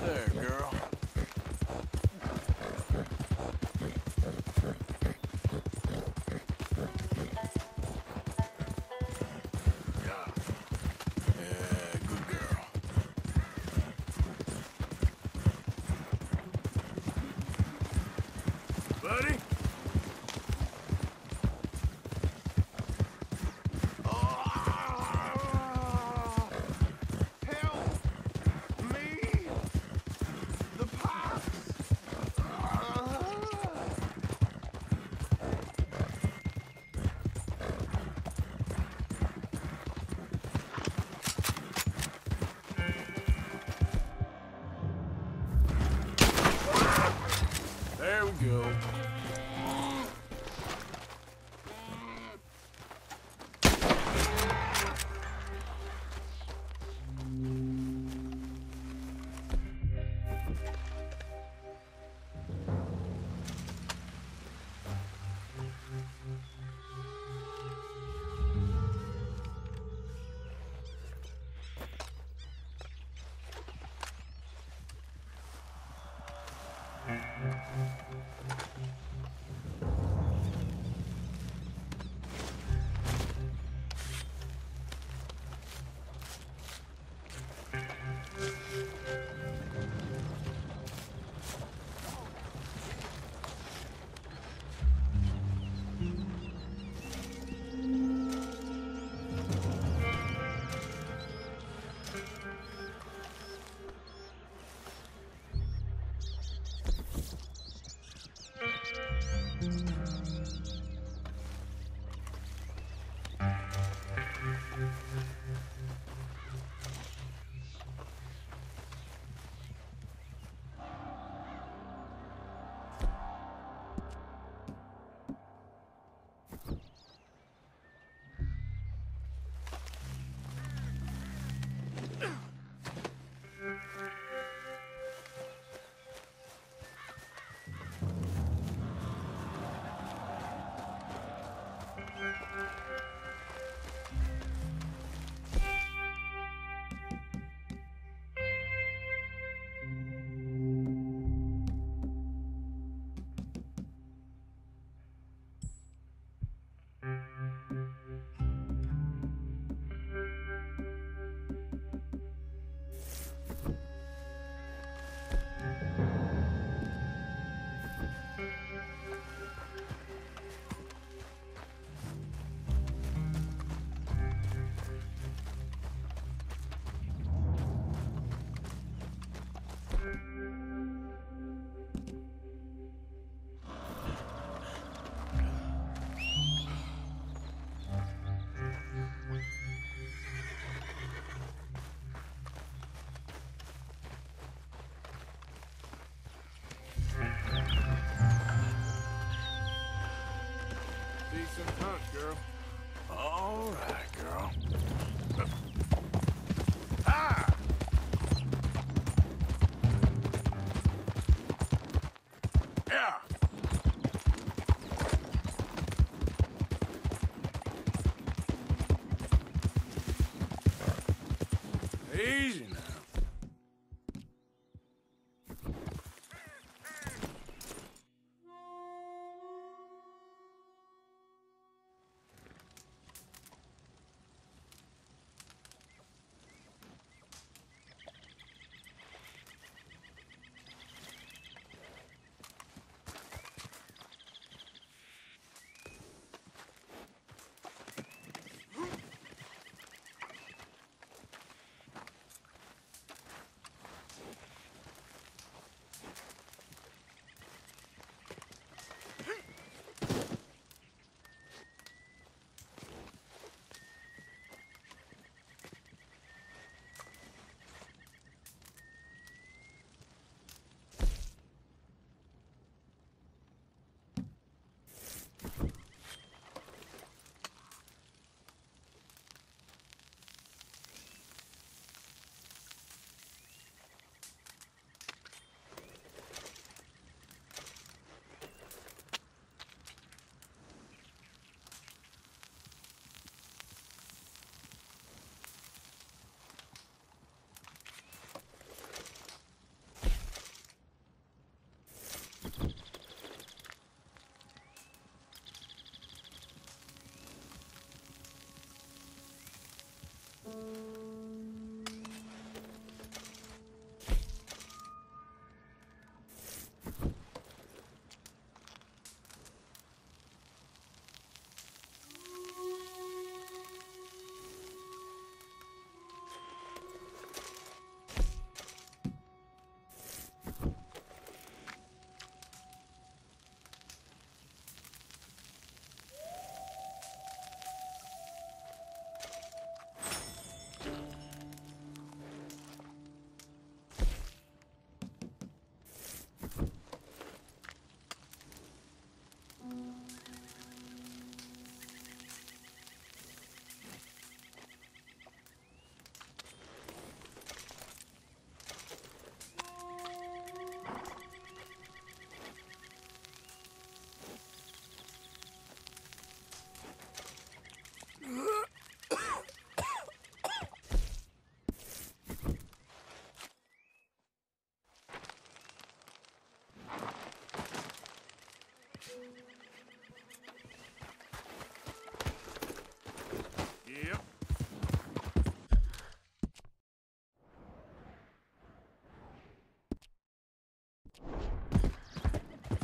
there, girl. Yeah. Yeah, good girl. Buddy? There we go. Decent hunt, girl. All right, girl. Ah! Yeah! Easy now.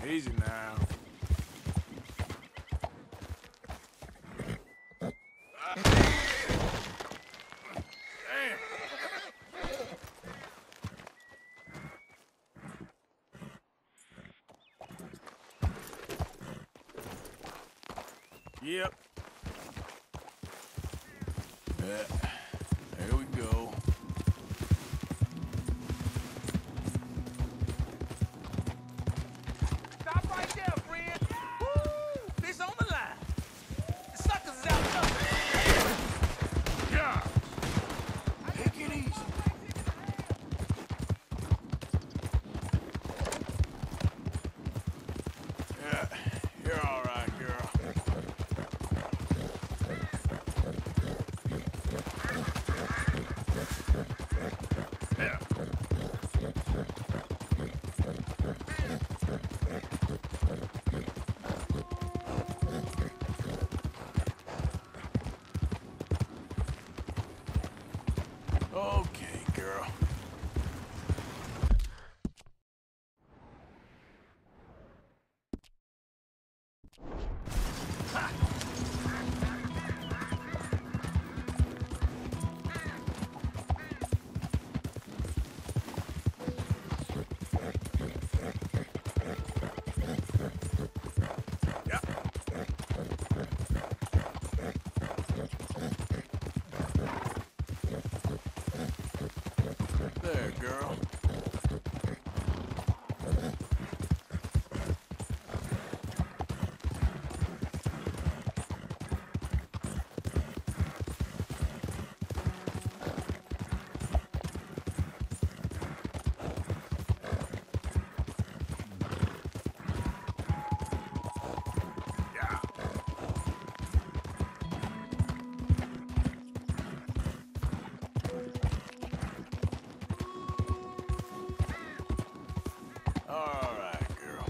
Easy now. Damn. Yep. There we go. Stop right there, friend. Woo! Fish on the line. The suckers is out there. Yeah. Take it easy. Yeah, you're all right, girl. Yeah. Okay, girl. Yeah. There, girl. Yeah. All right, girl.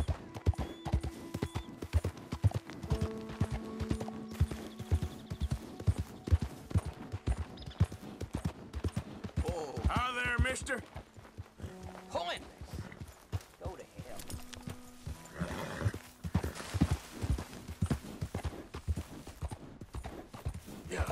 Whoa. Hi there, mister. Pointless. Go to hell. Yeah.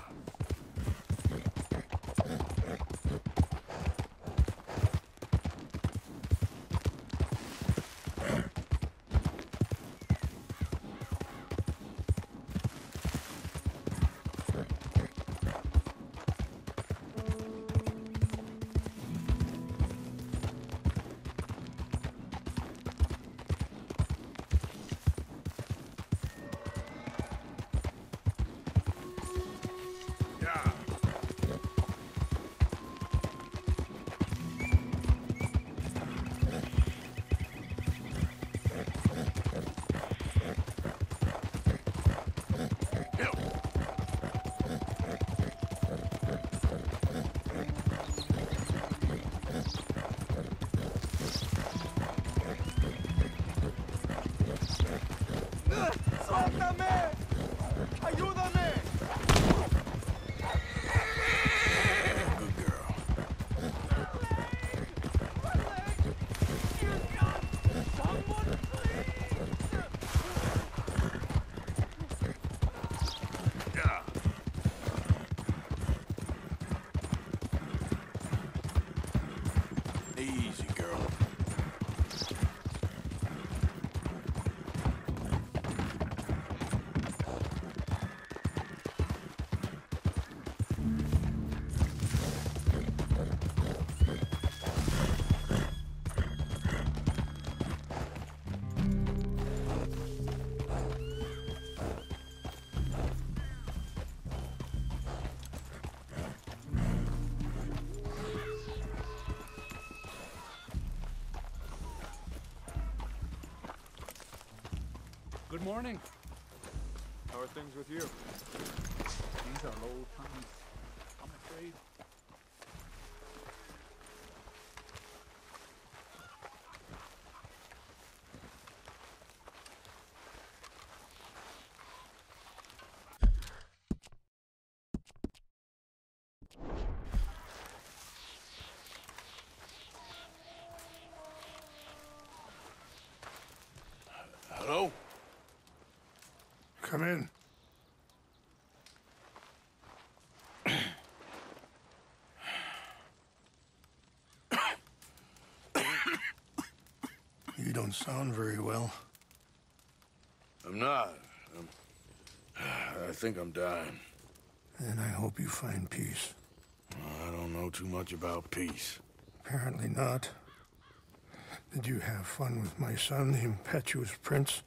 Yeah. Help. ¡Suéltame! ¡Ayúdame! Good girl. Someone please! Yeah. Easy, girl. Good morning. How are things with you? These are low times, I'm afraid. Come in. You don't sound very well. I'm not. I think I'm dying. And I hope you find peace. I don't know too much about peace. Apparently not. Did you have fun with my son, the impetuous prince?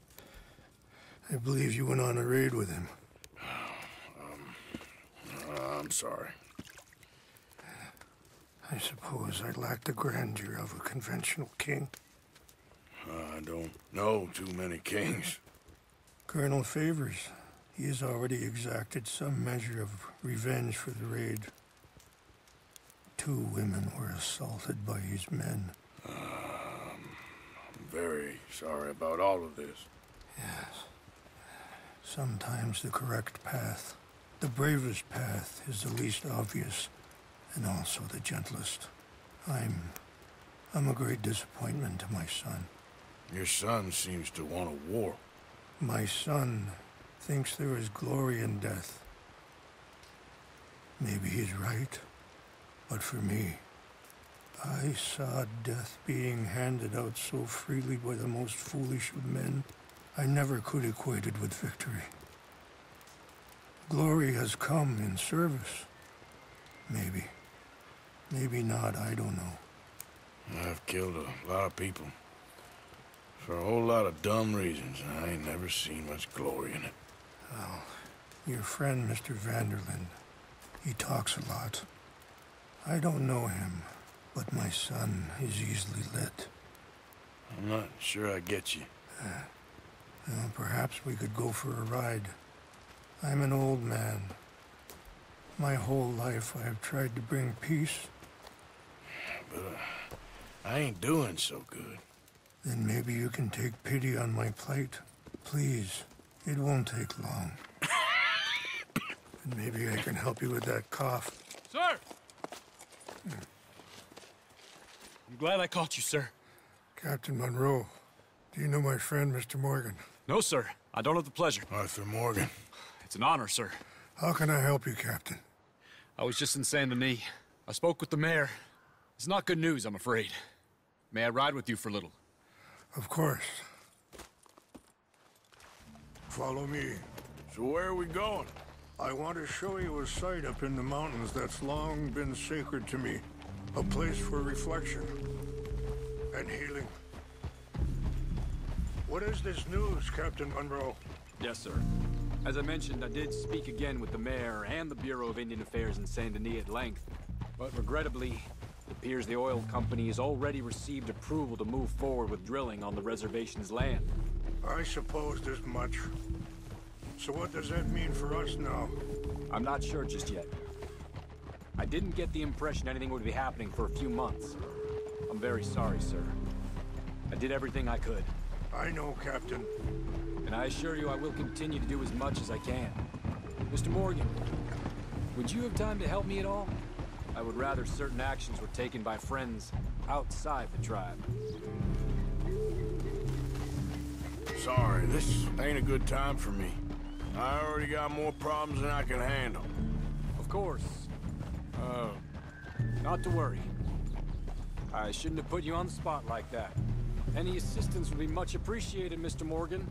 I believe you went on a raid with him. I'm sorry. I suppose I lack the grandeur of a conventional king. I don't know too many kings. Colonel Favors, he has already exacted some measure of revenge for the raid. 2 women were assaulted by his men. I'm very sorry about all of this. Yes. Sometimes the correct path, the bravest path, is the least obvious, and also the gentlest. I'm a great disappointment to my son. Your son seems to want a war. My son thinks there is glory in death. Maybe he's right, but for me, I saw death being handed out so freely by the most foolish of men, I never could equate it with victory. Glory has come in service. Maybe. Maybe not, I don't know. I've killed a lot of people. For a whole lot of dumb reasons, and I ain't never seen much glory in it. Well, your friend, Mr. Vanderlyn, he talks a lot. I don't know him, but my son is easily led. I'm not sure I get you. Well, perhaps we could go for a ride. I'm an old man. My whole life I have tried to bring peace. But I ain't doing so good. Then maybe you can take pity on my plight. Please, it won't take long. And maybe I can help you with that cough. Sir! I'm glad I caught you, sir. Captain Monroe, do you know my friend, Mr. Morgan? No, sir. I don't have the pleasure. Arthur Morgan. It's an honor, sir. How can I help you, Captain? I was just in Saint Denis. I spoke with the mayor. It's not good news, I'm afraid. May I ride with you for a little? Of course. Follow me. So where are we going? I want to show you a site up in the mountains that's long been sacred to me. A place for reflection and healing. What is this news, Captain Monroe? Yes, sir. As I mentioned, I did speak again with the mayor and the Bureau of Indian Affairs in Saint Denis at length. But regrettably, it appears the oil company has already received approval to move forward with drilling on the reservation's land. I supposed as much. So what does that mean for us now? I'm not sure just yet. I didn't get the impression anything would be happening for a few months. I'm very sorry, sir. I did everything I could. I know, Captain. And I assure you I will continue to do as much as I can. Mr. Morgan, would you have time to help me at all? I would rather certain actions were taken by friends outside the tribe. Sorry, this ain't a good time for me. I already got more problems than I can handle. Of course. Not to worry. I shouldn't have put you on the spot like that. Any assistance would be much appreciated, Mr. Morgan.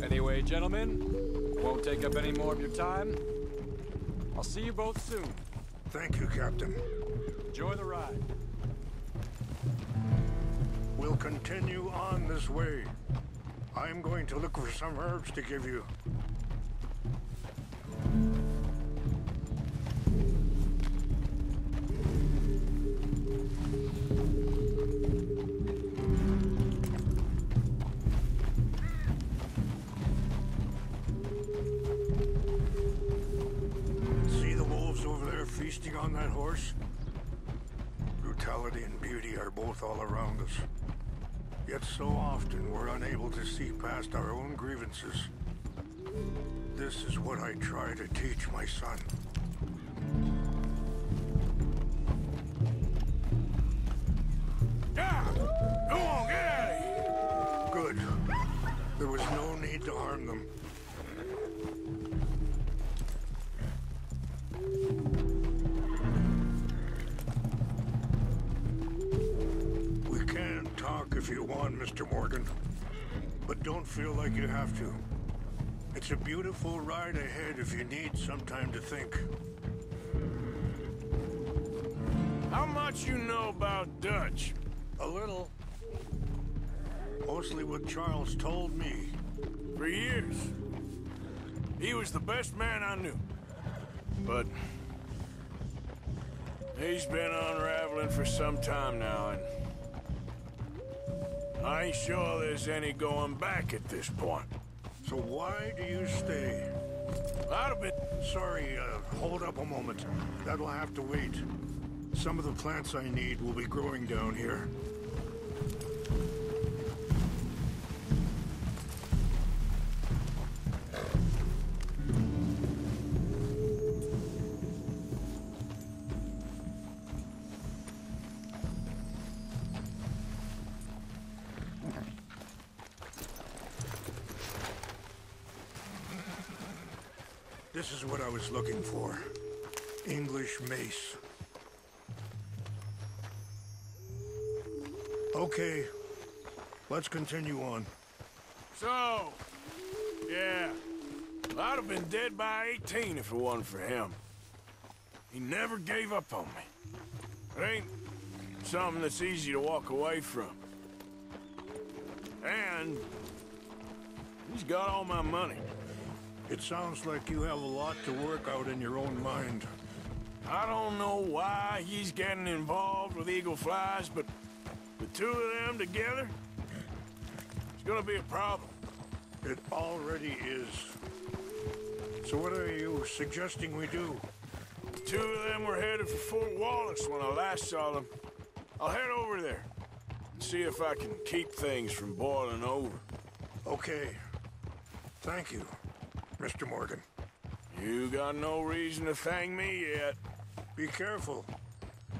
Anyway, gentlemen, I won't take up any more of your time. I'll see you both soon. Thank you, Captain. Enjoy the ride. We'll continue on this way. I'm going to look for some herbs to give you. See the wolves over there feasting on that horse? Brutality and beauty are both all around us. Yet so often we're unable to see past our own grievances. This is what I try to teach my son. Yeah! Go on, get out of here! Good. need to harm them. We can talk if you want, Mr. Morgan. But don't feel like you have to. It's a beautiful ride ahead if you need some time to think. How much you know about Dutch? A little. Mostly what Charles told me. For years. He was the best man I knew. But he's been unraveling for some time now, and I ain't sure there's any going back at this point. So why do you stay? I'd have been... Sorry, hold up a moment. That'll have to wait. Some of the plants I need will be growing down here. This is what I was looking for. English mace. Okay, let's continue on. So, yeah, I'd have been dead by 18 if it wasn't for him. He never gave up on me. It ain't something that's easy to walk away from. And he's got all my money. It sounds like you have a lot to work out in your own mind. I don't know why he's getting involved with Eagle Flies, but the two of them together, it's gonna be a problem. It already is. So what are you suggesting we do? The two of them were headed for Fort Wallace when I last saw them. I'll head over there and see if I can keep things from boiling over. Okay. Thank you, Mr. Morgan. You got no reason to thank me yet. Be careful.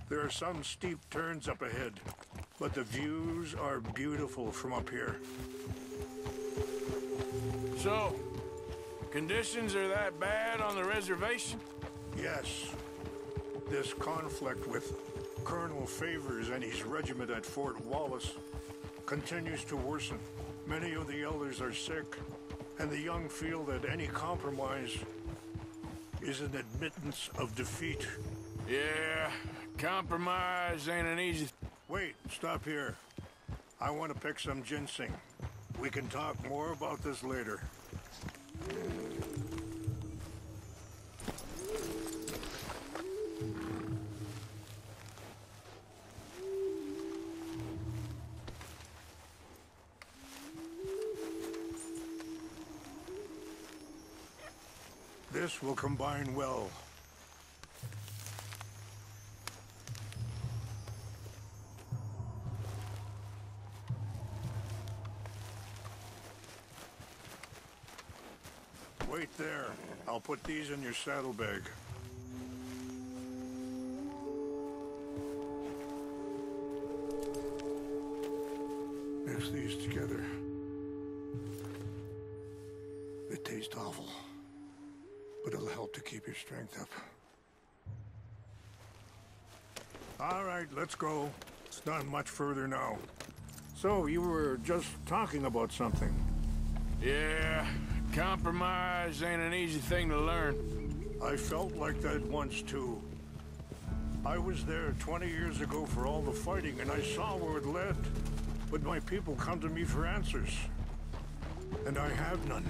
There are some steep turns up ahead, but the views are beautiful from up here. So, conditions are that bad on the reservation? Yes. This conflict with Colonel Favors and his regiment at Fort Wallace continues to worsen. Many of the elders are sick, and the young feel that any compromise is an admittance of defeat. Yeah, compromise ain't an easy... Wait, stop here. I want to pick some ginseng. We can talk more about this later. This will combine well. Wait there. I'll put these in your saddlebag. Mix these together. They taste awful, but it'll help to keep your strength up. All right, let's go. It's not much further now. So, you were just talking about something. Yeah, compromise ain't an easy thing to learn. I felt like that once, too. I was there 20 years ago for all the fighting, and I saw where it led. But my people come to me for answers. And I have none.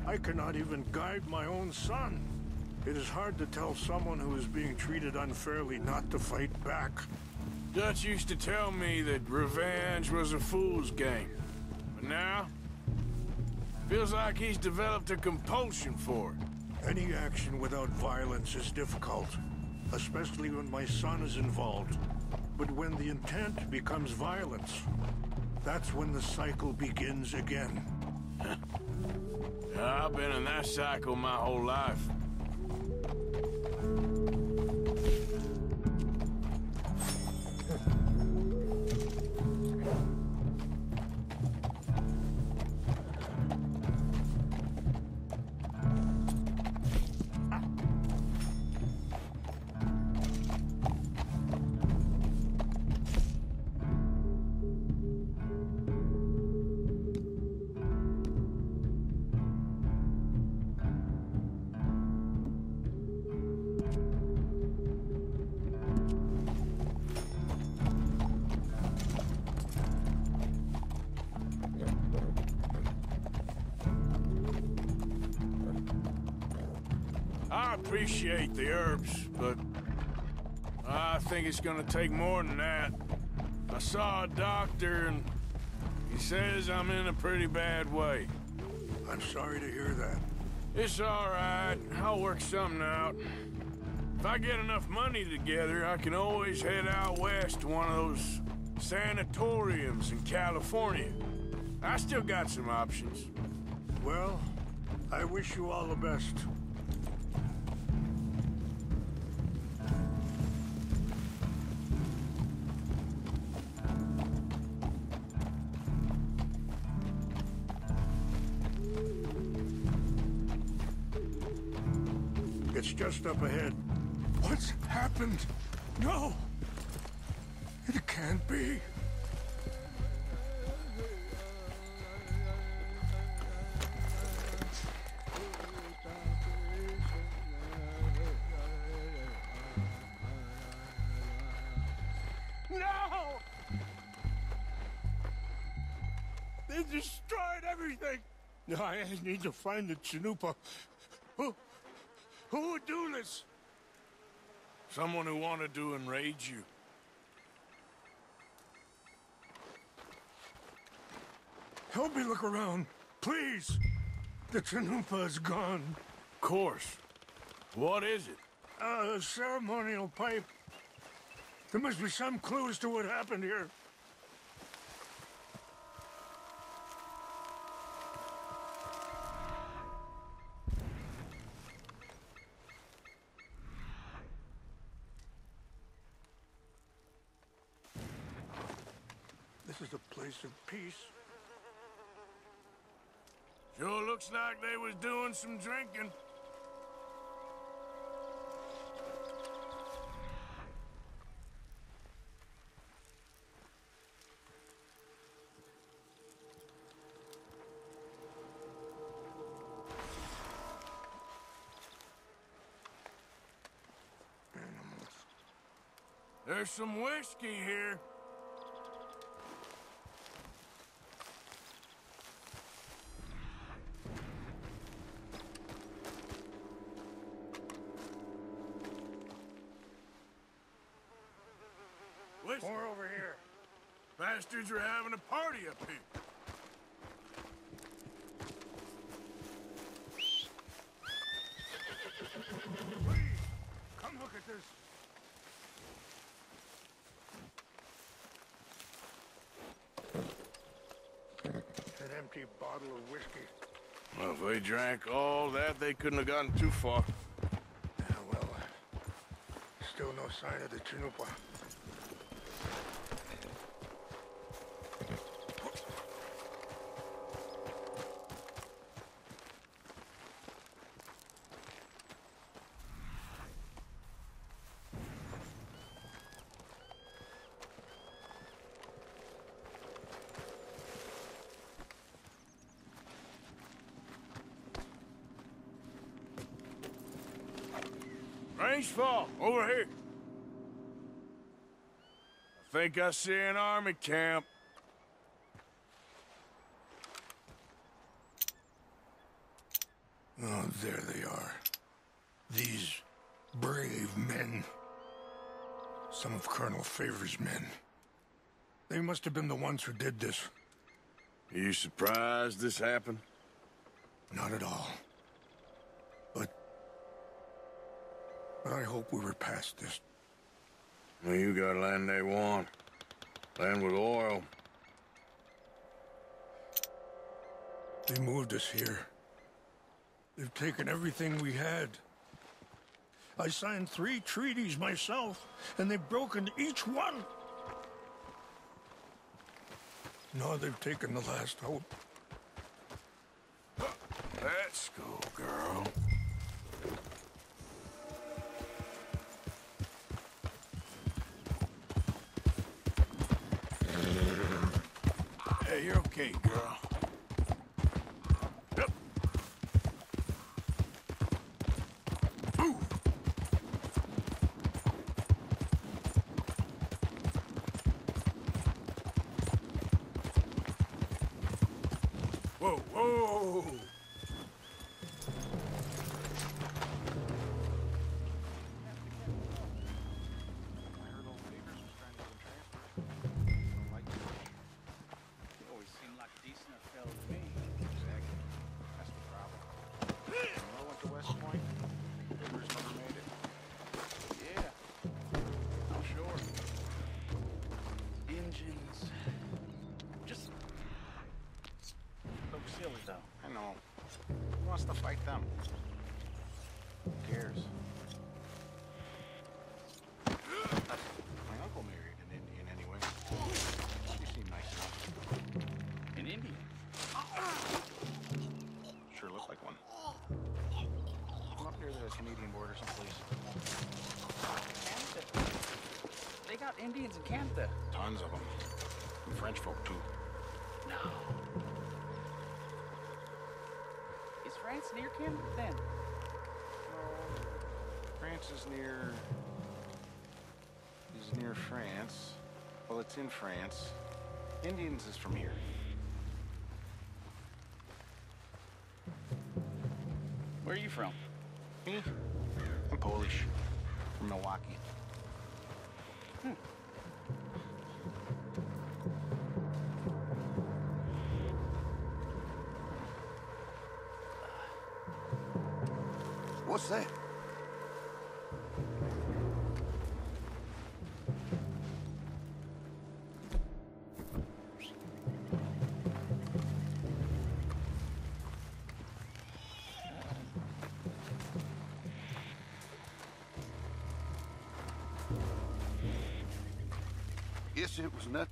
I cannot even guide my own son. It is hard to tell someone who is being treated unfairly not to fight back. Dutch used to tell me that revenge was a fool's game. But now, feels like he's developed a compulsion for it. Any action without violence is difficult, especially when my son is involved. But when the intent becomes violence, that's when the cycle begins again. I've been in that cycle my whole life. I appreciate the herbs, but I think it's gonna take more than that. I saw a doctor and he says I'm in a pretty bad way. I'm sorry to hear that. It's all right. I'll work something out. If I get enough money together, I can always head out west to one of those sanatoriums in California. I still got some options. Well, I wish you all the best. It's just up ahead. What's happened? No! It can't be. No! They destroyed everything! No, I need to find the Chanupa. Who would do this? Someone who wanted to enrage you. Help me look around, please. The Chanupa is gone. Of course. What is it? A ceremonial pipe. There must be some clue as to what happened here. This is a place of peace. Sure looks like they was doing some drinking. There's some whiskey here. Whiskey. More over here. Bastards are having a party up here. Please, come look at this. An empty bottle of whiskey. Well, if they drank all that, they couldn't have gotten too far. Yeah, well, still no sign of the Chanupa. Range fall, over here. I think I see an army camp. Oh, there they are. These brave men. Some of Colonel Favor's men. They must have been the ones who did this. Are you surprised this happened? Not at all. But I hope we were past this. Well, you got land they want. Land with oil. They moved us here. They've taken everything we had. I signed 3 treaties myself, and they've broken each one. Now they've taken the last hope. Let's go, girl. Hey, you're okay, girl. Yep. Move. Indians in Canada? Tons of them. And French folk, too. No. Is France near Canada then? France is near... France. Well, it's in France. Indians is from here. Where are you from? Me? I'm Polish. From Milwaukee. What's that? Guess it was nothing.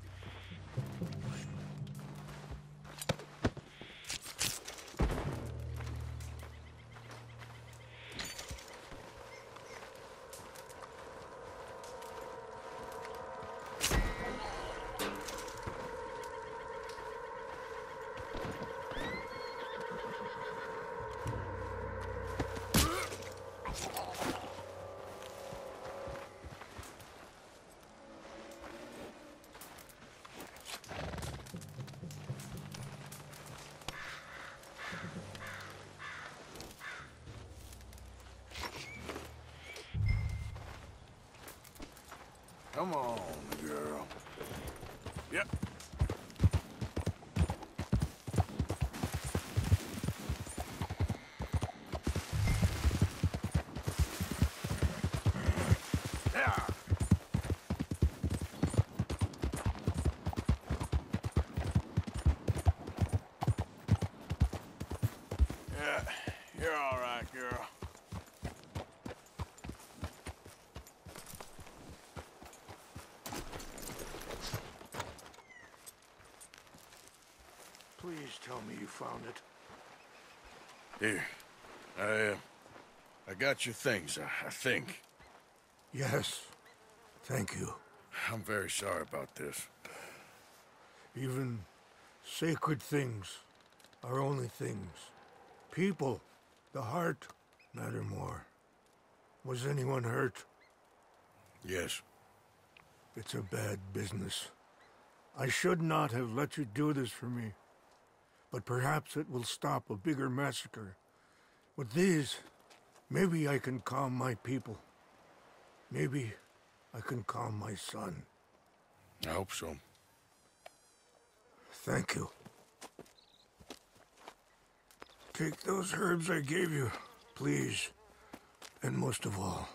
Come on, girl. Yep. Yeah. Yeah, you're all right, girl. Please tell me you found it. Here. I got your things, I think. Yes. Thank you. I'm very sorry about this. Even sacred things are only things. People, the heart, matter more. Was anyone hurt? Yes. It's a bad business. I should not have let you do this for me. But perhaps it will stop a bigger massacre. With these, maybe I can calm my people. Maybe I can calm my son. I hope so. Thank you. Take those herbs I gave you, please. And most of all,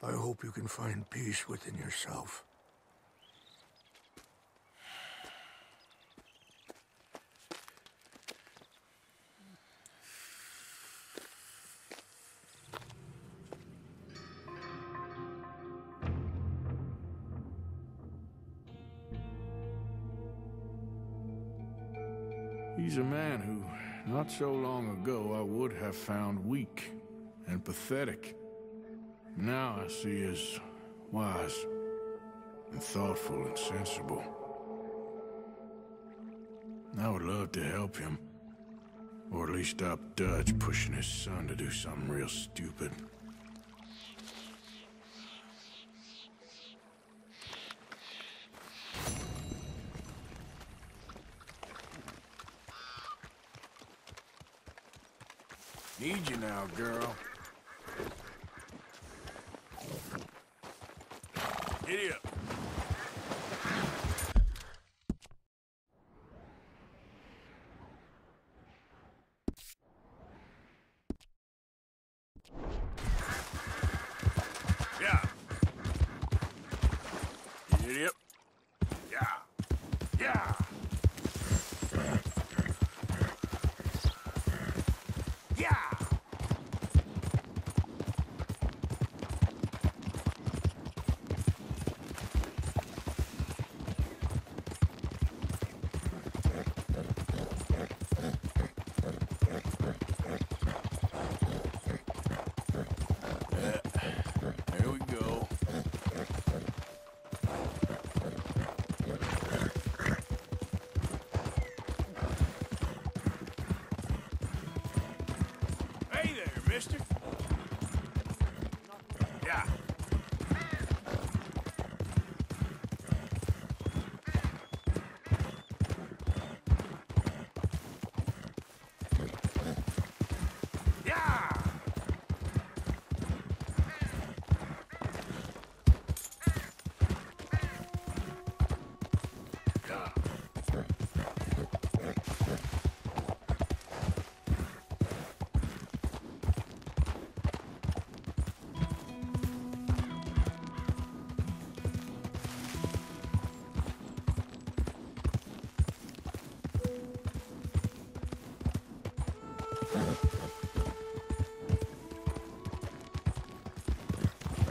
I hope you can find peace within yourself. He's a man who, not so long ago, I would have found weak and pathetic. Now I see as wise and thoughtful and sensible. I would love to help him, or at least stop Dutch pushing his son to do something real stupid. Need you now, girl. Giddy up. Yeah. Giddy up. Yeah. Yeah. Yeah. mister? Yeah. Yeah!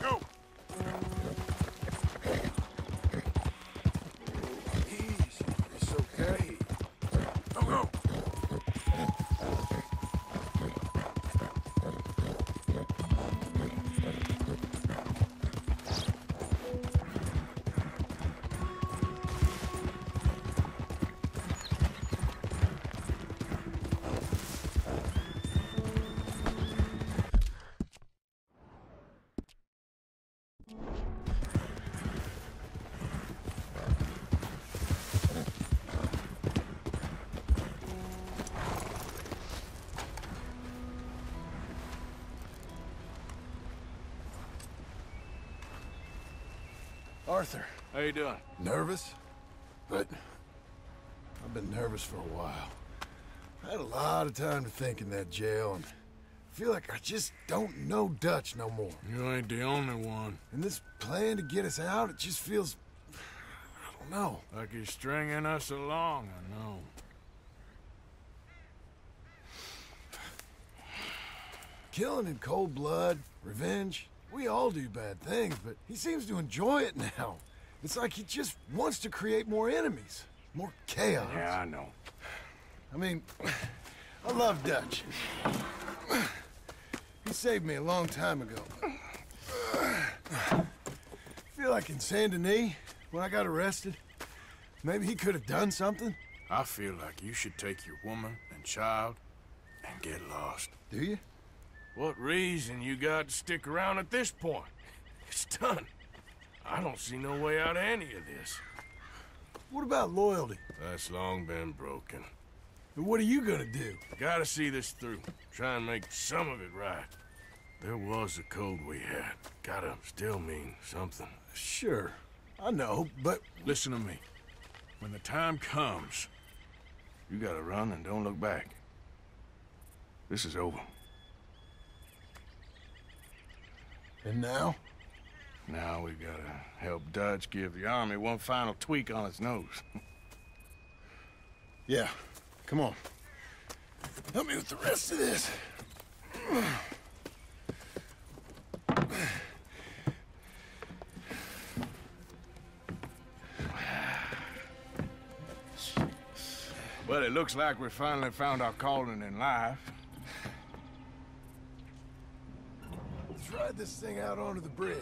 Go! Easy. It's okay. Go, go. Arthur, How you doing? nervous? But I've been nervous for a while. I had a lot of time to think in that jail, and I feel like I just don't know Dutch no more. You ain't the only one. And this plan to get us out, it just feels... I don't know. Like he's stringing us along, I know. Killing in cold blood, revenge, we all do bad things, but he seems to enjoy it now. It's like he just wants to create more enemies, more chaos. Yeah, I know. I mean, I love Dutch. He saved me a long time ago. I feel like in Saint Denis, when I got arrested, maybe he could have done something. I feel like you should take your woman and child and get lost. Do you? What reason you got to stick around at this point? It's done. I don't see no way out of any of this. What about loyalty? That's long been broken. And what are you gonna do? Gotta see this through. Try and make some of it right. There was a code we had. Gotta still mean something. Sure, I know, but... Listen to me. When the time comes, you gotta run and don't look back. This is over. And now? Now we gotta help Dutch give the army one final tweak on its nose. Yeah, come on. Help me with the rest of this. Well, it looks like we finally found our calling in life. Let's ride this thing out onto the bridge.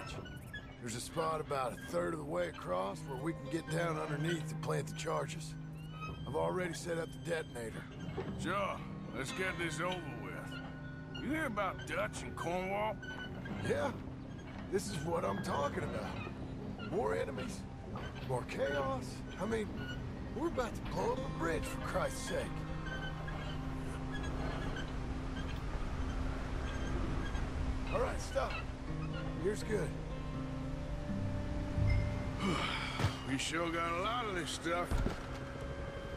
There's a spot about a third of the way across where we can get down underneath to plant the charges. I've already set up the detonator. Sure, let's get this over with. You hear about Dutch and Cornwall? Yeah, this is what I'm talking about. More enemies, more chaos. I mean, we're about to blow up a bridge, for Christ's sake. All right, stop. Here's good. We sure got a lot of this stuff.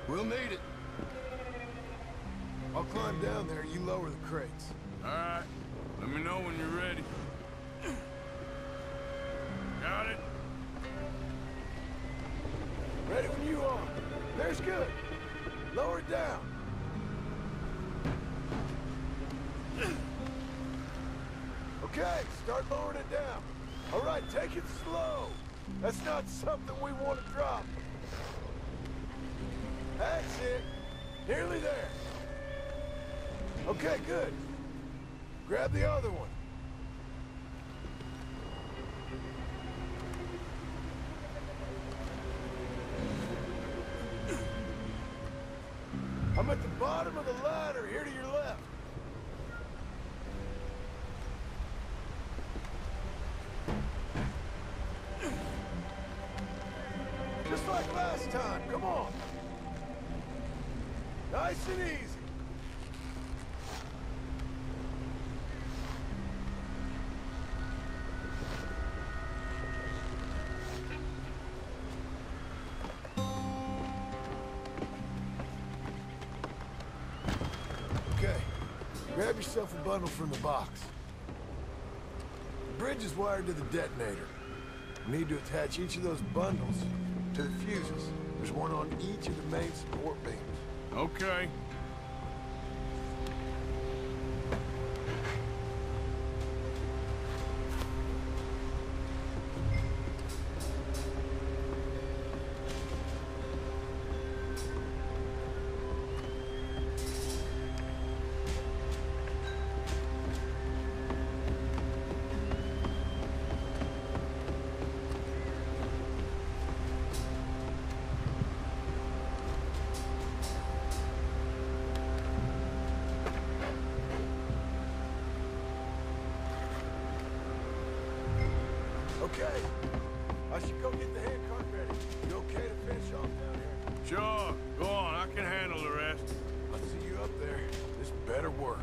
We'll need it. I'll climb down there, you lower the crates. All right, let me know when you're ready. Got it? Ready when you are. There's good. Lower it down. Okay, start lowering it down. All right, take it slow. That's not something we want to drop. That's it. Nearly there. Okay, good. Grab the other one. I'm at the bottom of the ladder, here to your left. like last time. Come on. Nice and easy. Okay. Grab yourself a bundle from the box. The bridge is wired to the detonator. We need to attach each of those bundles to the fuses. There's one on each of the main support beams. Okay. Okay. I should go get the handcart ready. You okay to finish off down here? Sure. Go on. I can handle the rest. I'll see you up there. This better work.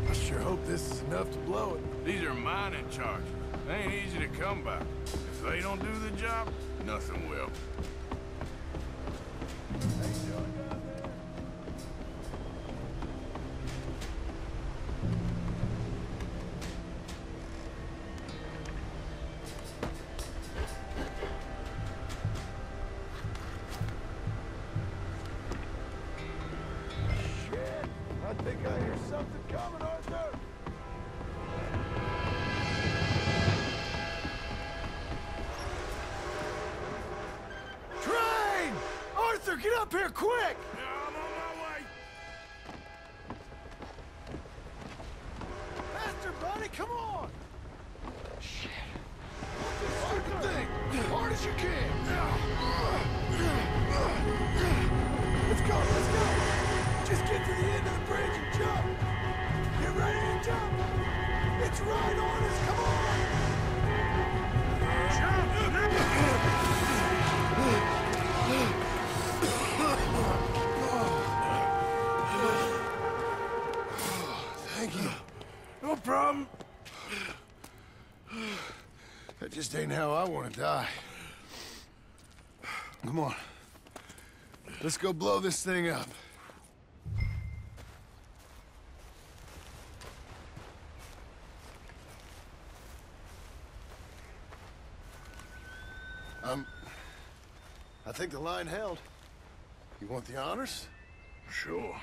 I sure hope this is enough to blow it. These are mining charges. They ain't easy to come by. If they don't do the job, nothing will. Hey, Joey. I think I hear something coming, Arthur! Train! Arthur, get up here, quick! Yeah, I'm on my way. Faster, buddy, come on! Shit. Stupid thing! As hard as you can! Let's go, let's go! Just get to the end of the bridge and jump! Get ready to jump! It's right on us, come on! Jump! Thank you. No problem. That just ain't how I want to die. Come on. Let's go blow this thing up. I think the line held. You want the honors? Sure.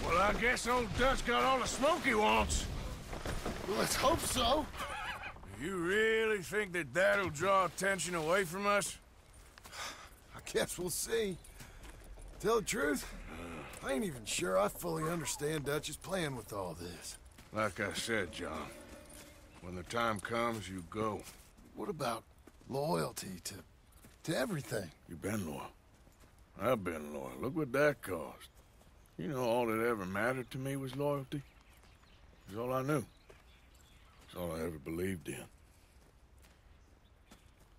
Well, I guess old Dutch got all the smoke he wants. Well, let's hope so. You really think that that'll draw attention away from us? I guess we'll see. Tell the truth, I ain't even sure I fully understand Dutch's plan with all this. Like I said, John, when the time comes, you go. What about loyalty to everything? You've been loyal. I've been loyal. Look what that cost. You know, all that ever mattered to me was loyalty. It's all I knew. It's all I ever believed in.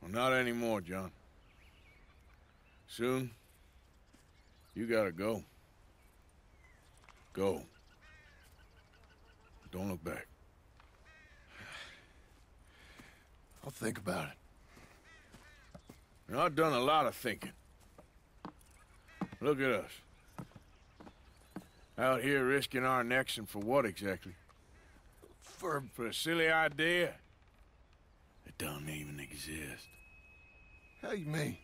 Well, not anymore, John. Soon, you gotta go. Go. Don't look back. I'll think about it. You know, I've done a lot of thinking. Look at us. Out here risking our necks, and for what exactly? For a silly idea that don't even exist. How you mean?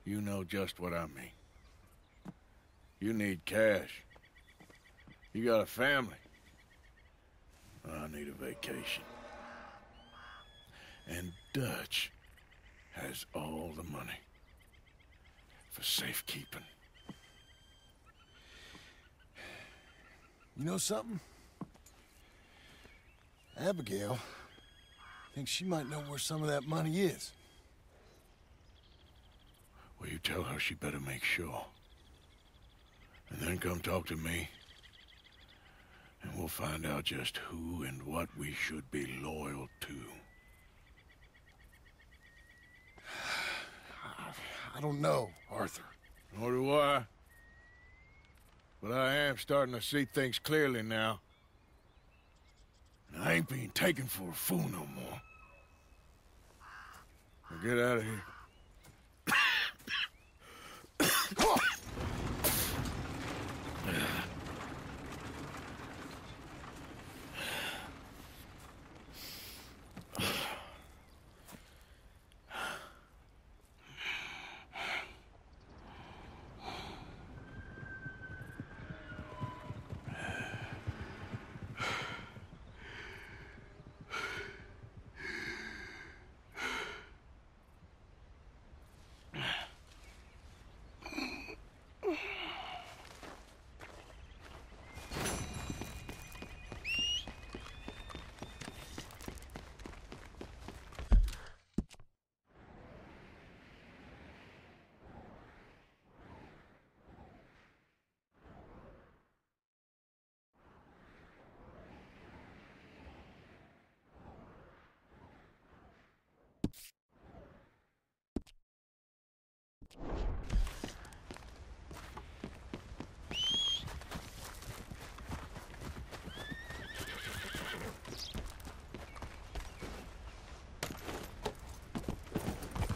You know just what I mean. You need cash. You got a family. I need a vacation. And Dutch has all the money for safekeeping. You know something? Abigail thinks she might know where some of that money is. Well, you tell her she better make sure. And then come talk to me. And we'll find out just who and what we should be loyal to. I don't know, Arthur. Nor do I. But I am starting to see things clearly now. And I ain't being taken for a fool no more. Now get out of here.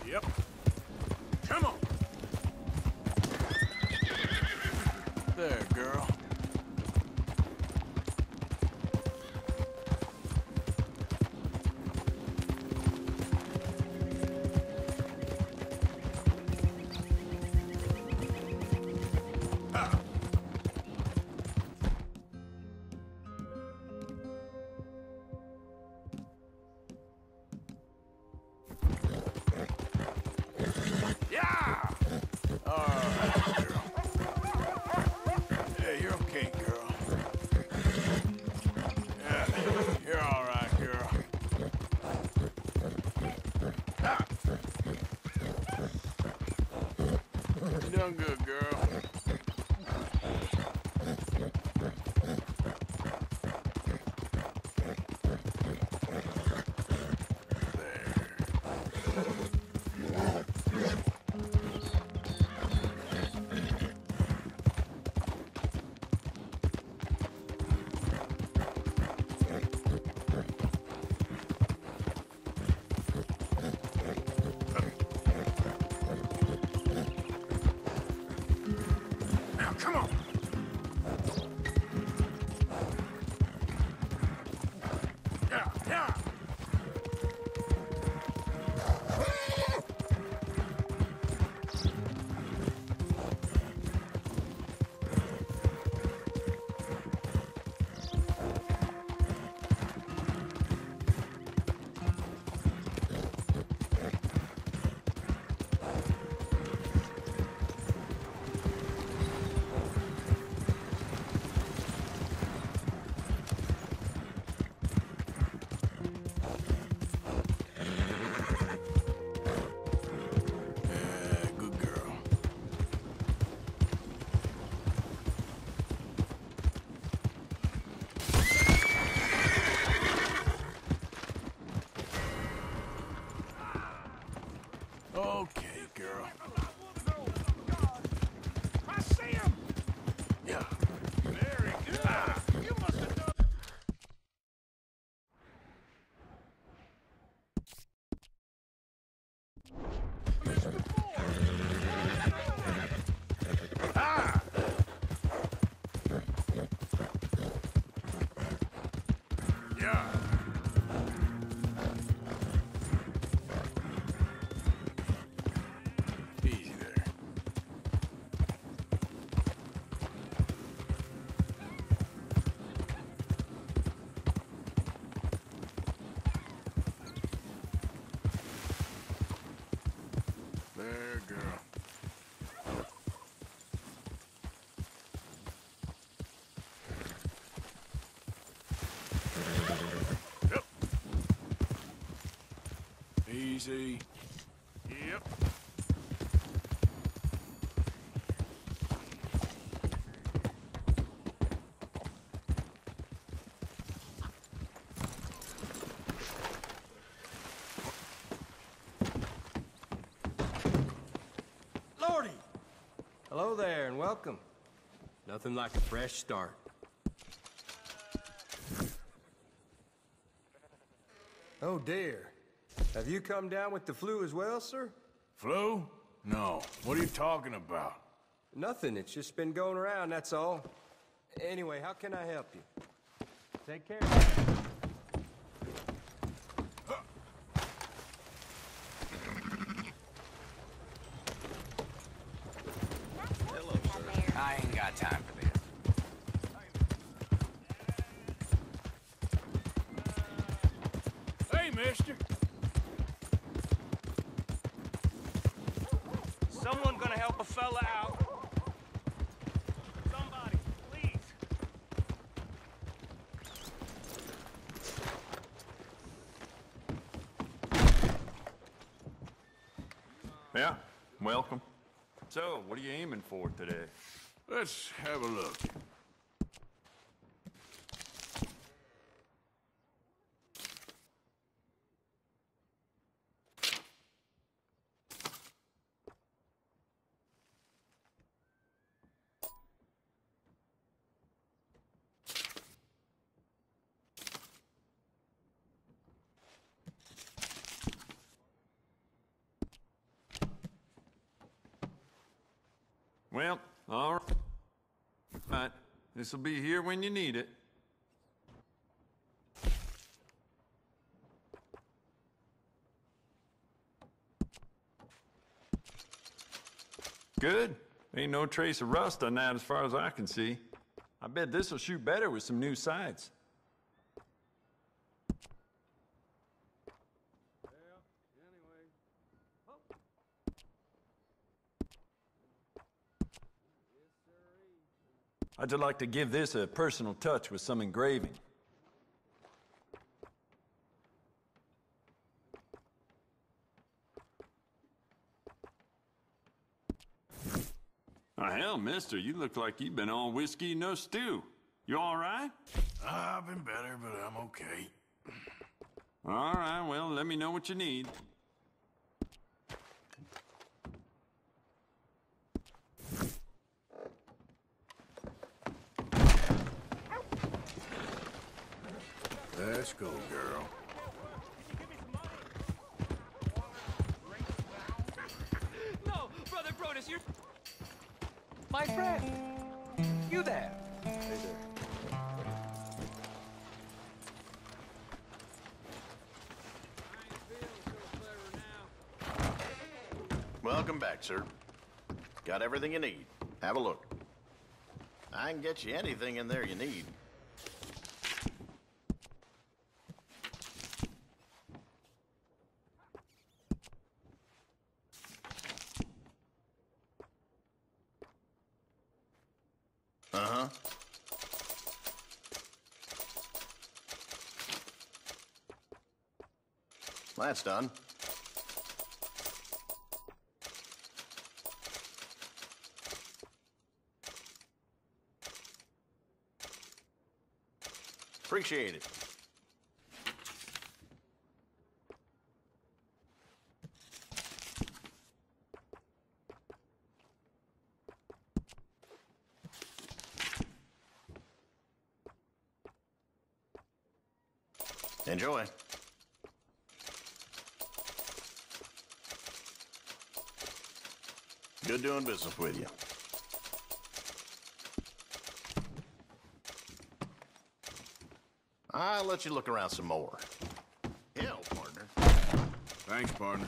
Yep. Come on. There, girl. Yeah! All right, girl. Yeah, you're okay, girl. Yeah, you're all right, girl. Ah. You done good, girl. Now, come on. Yeah, yeah. Easy. Yep. Lordy! Hello there, and welcome. Nothing like a fresh start. Oh dear. Have you come down with the flu as well, sir? Flu? No. What are you talking about? Nothing, it's just been going around, that's all. Anyway, how can I help you? Take care. I ain't got time for this. Hey, mister. Someone gonna help a fella out? Somebody, please. Yeah, welcome. So, what are you aiming for today? Let's have a look. Well, all right. This'll be here when you need it. Good. Ain't no trace of rust on that as far as I can see. I bet this'll shoot better with some new sights. I'd just like to give this a personal touch with some engraving. Oh, hell, mister, you look like you've been all whiskey, no stew. You all right? I've been better, but I'm okay. All right, well, let me know what you need. Let's go, girl. No, Brother Brodus, you're... My friend. You there. Hey there. Welcome back, sir. Got everything you need. Have a look. I can get you anything in there you need. Uh-huh. That's done. Appreciate it. Enjoy. Good doing business with you. I'll let you look around some more. Hell, partner. Thanks, partner.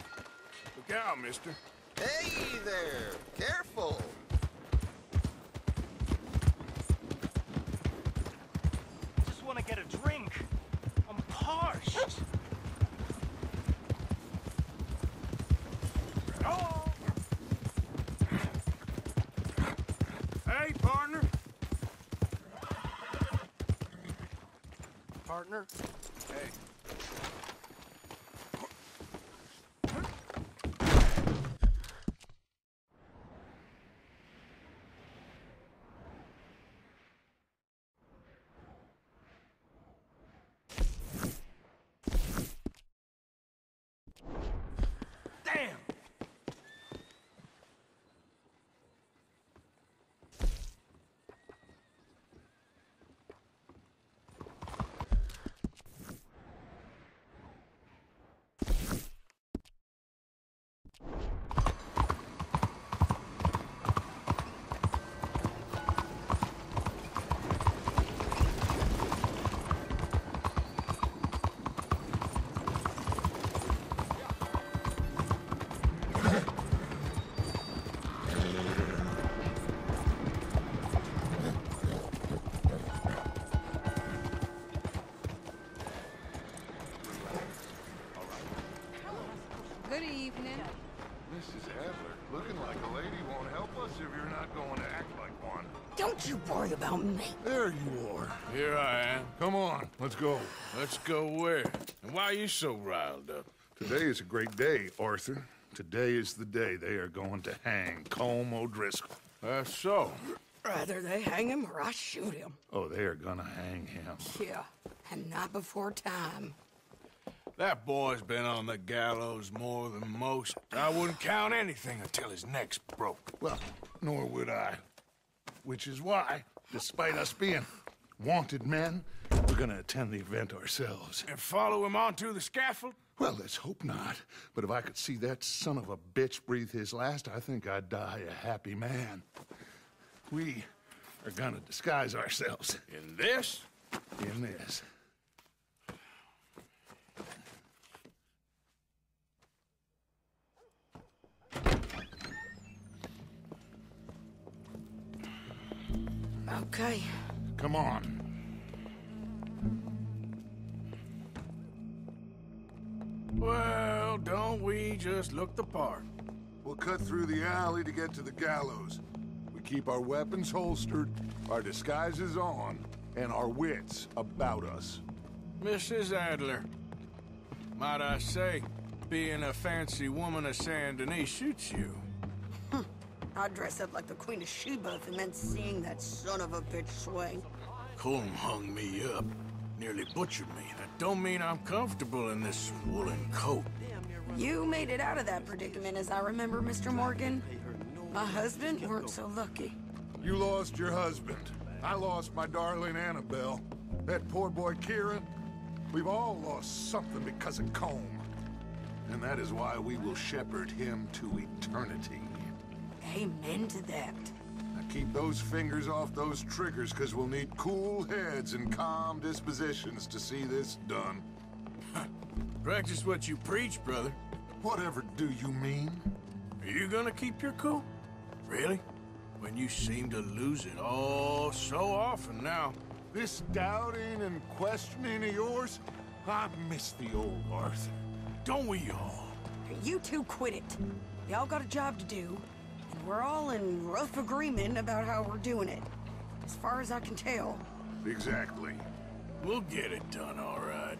Look out, mister. Hey there! Careful! Just want to get a drink. I'm parched. Oh! Hey, partner. Partner? Hey. Don't you worry about me. There you are. Here I am. Come on, let's go. Let's go where? And why are you so riled up? Today is a great day, Arthur. Today is the day they are going to hang Colm O'Driscoll. That's so. Rather they hang him or I shoot him. Oh, they are gonna hang him. Yeah, and not before time. That boy's been on the gallows more than most. I wouldn't count anything until his neck's broke. Well, nor would I. Which is why, despite us being wanted men, we're gonna attend the event ourselves. And follow him onto the scaffold? Well, let's hope not. But if I could see that son of a bitch breathe his last, I think I'd die a happy man. We are gonna disguise ourselves. In this? In this. Okay. Come on. Well, don't we just look the part? We'll cut through the alley to get to the gallows. We keep our weapons holstered, our disguises on, and our wits about us. Mrs. Adler, might I say, being a fancy woman of Saint Denis suits you. I'd dress up like the Queen of Sheba if it meant seeing that son of a bitch swing. Colm hung me up, nearly butchered me. That don't mean I'm comfortable in this woolen coat. You made it out of that predicament, as I remember, Mr. Morgan. My husband weren't so lucky. You lost your husband. I lost my darling Annabelle. That poor boy Kieran. We've all lost something because of Colm. And that is why we will shepherd him to eternity. Amen to that. Now keep those fingers off those triggers, because we'll need cool heads and calm dispositions to see this done. Practice what you preach, brother. Whatever do you mean? Are you gonna keep your cool? Really? When you seem to lose it all so often now. This doubting and questioning of yours, I miss the old Arthur. Don't we all? You two quit it. Y'all got a job to do, and we're all in rough agreement about how we're doing it. As far as I can tell. Exactly. We'll get it done, all right.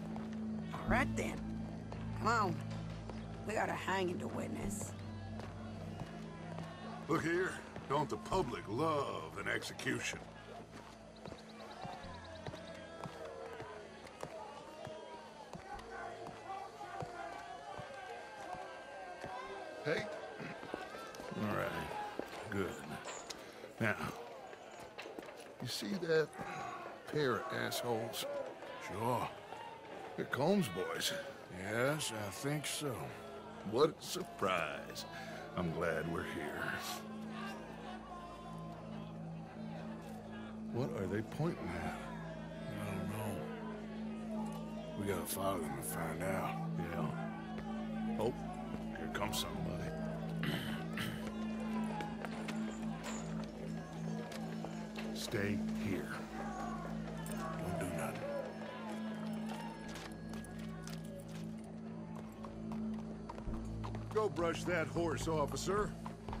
All right, then. Come on. We got a hanging to witness. Look here. Don't the public love an execution? Hey. All right. Good. Now, you see that pair of assholes? Sure. They're Colm's boys. Yes, I think so. What a surprise. I'm glad we're here. What are they pointing at? I don't know. We gotta follow them and find out. Yeah. Oh, here comes somebody. Stay here. Don't do nothing. Go brush that horse, officer.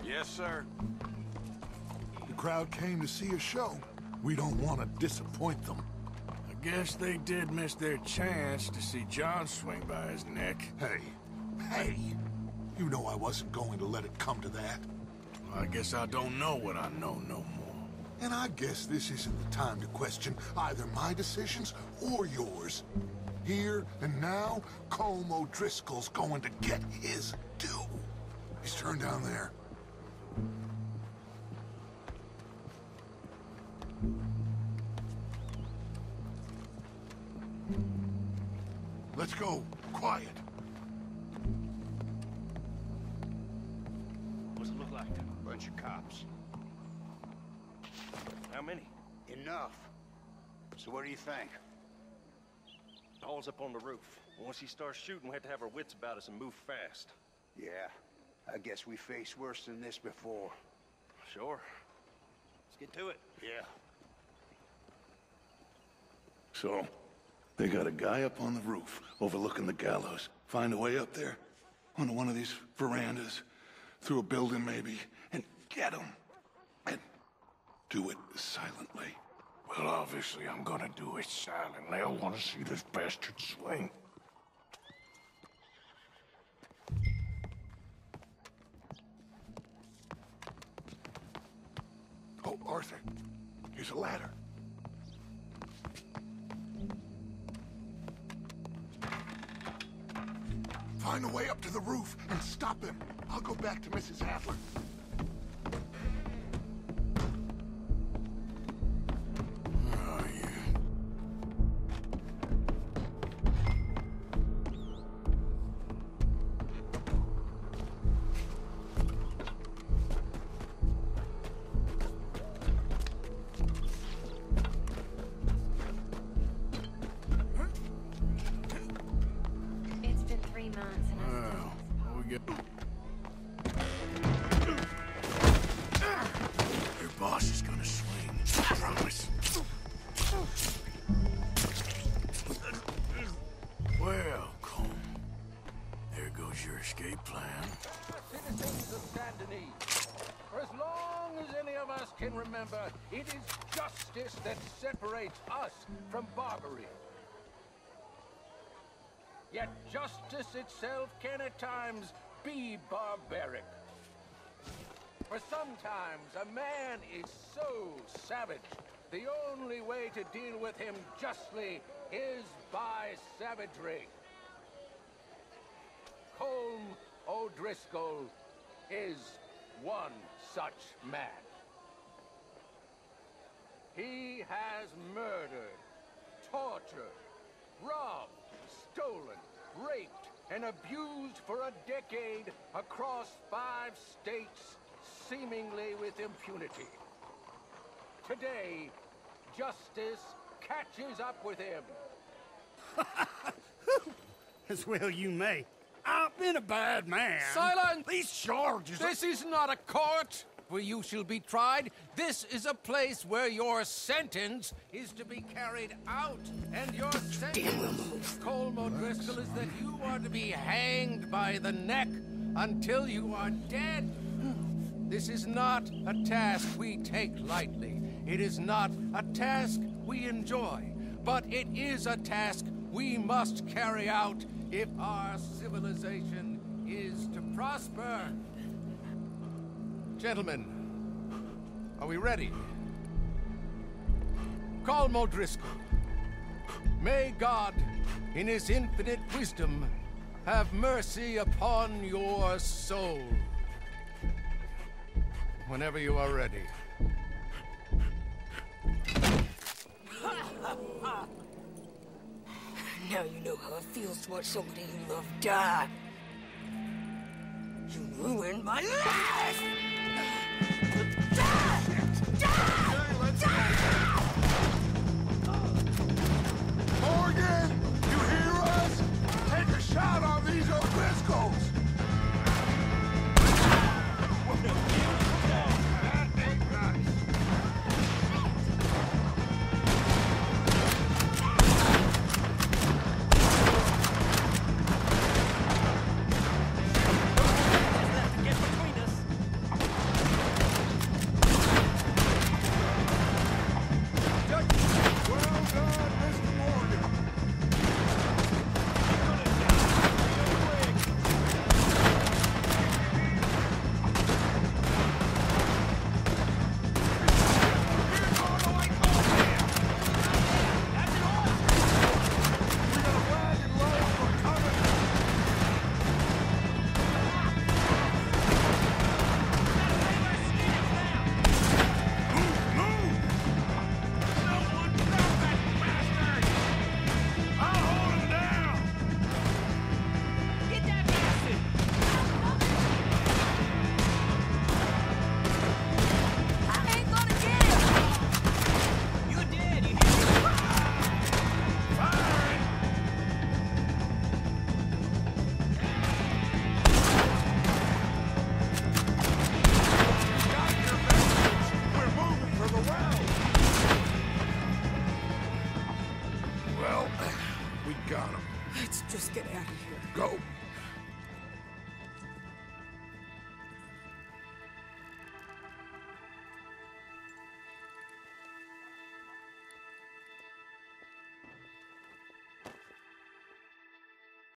Yes, sir. The crowd came to see a show. We don't want to disappoint them. I guess they did miss their chance to see John swing by his neck. Hey, you know I wasn't going to let it come to that. Well, I guess I don't know what I know no more. And I guess this isn't the time to question either my decisions or yours. Here and now, Colm O'Driscoll's going to get his due. He's turned down there. Let's go. Quiet. What's it look like? Bunch of cops. How many? Enough. So what do you think? Paul's up on the roof. Once he starts shooting, we have to have our wits about us and move fast. Yeah, I guess we faced worse than this before. Sure. Let's get to it. Yeah. So, they got a guy up on the roof overlooking the gallows. Find a way up there, onto one of these verandas, through a building maybe, and get him. And do it silently. Well, obviously I'm gonna do it silently. I want to see this bastard swing. Oh, Arthur, here's a ladder. Find a way up to the roof and stop him. I'll go back to Mrs. Adler. Oh, yeah. It's been 3 months and Well, what we get? Your boss is gonna swing. I promise. Well, Colm, there goes your escape plan. Citizens of Saint Denis, for as long as any of us can remember, it is justice that separates us from barbarity. Yet justice itself can at times be barbaric. For sometimes a man is so savage, the only way to deal with him justly is by savagery. Colm O'Driscoll is one such man. He has murdered, tortured, robbed, stolen, raped, and abused for a decade across 5 states, seemingly with impunity. Today, justice catches up with him. As well you may. I've been a bad man. Silence! These charges This is not a court where you shall be tried. This is a place where your sentence is to be carried out. And your sentence, Colm O'Driscoll, is that you are to be hanged by the neck until you are dead. This is not a task we take lightly. It is not a task we enjoy. But it is a task we must carry out if our civilization is to prosper. Gentlemen, are we ready? Colm O'Driscoll, may God, in his infinite wisdom, have mercy upon your soul. Whenever you are ready. Now you know how it feels to watch somebody you love die. You ruined my life! Morgan, you hear us? Take a shot on these O'Driscolls. Let's just get out of here. Go.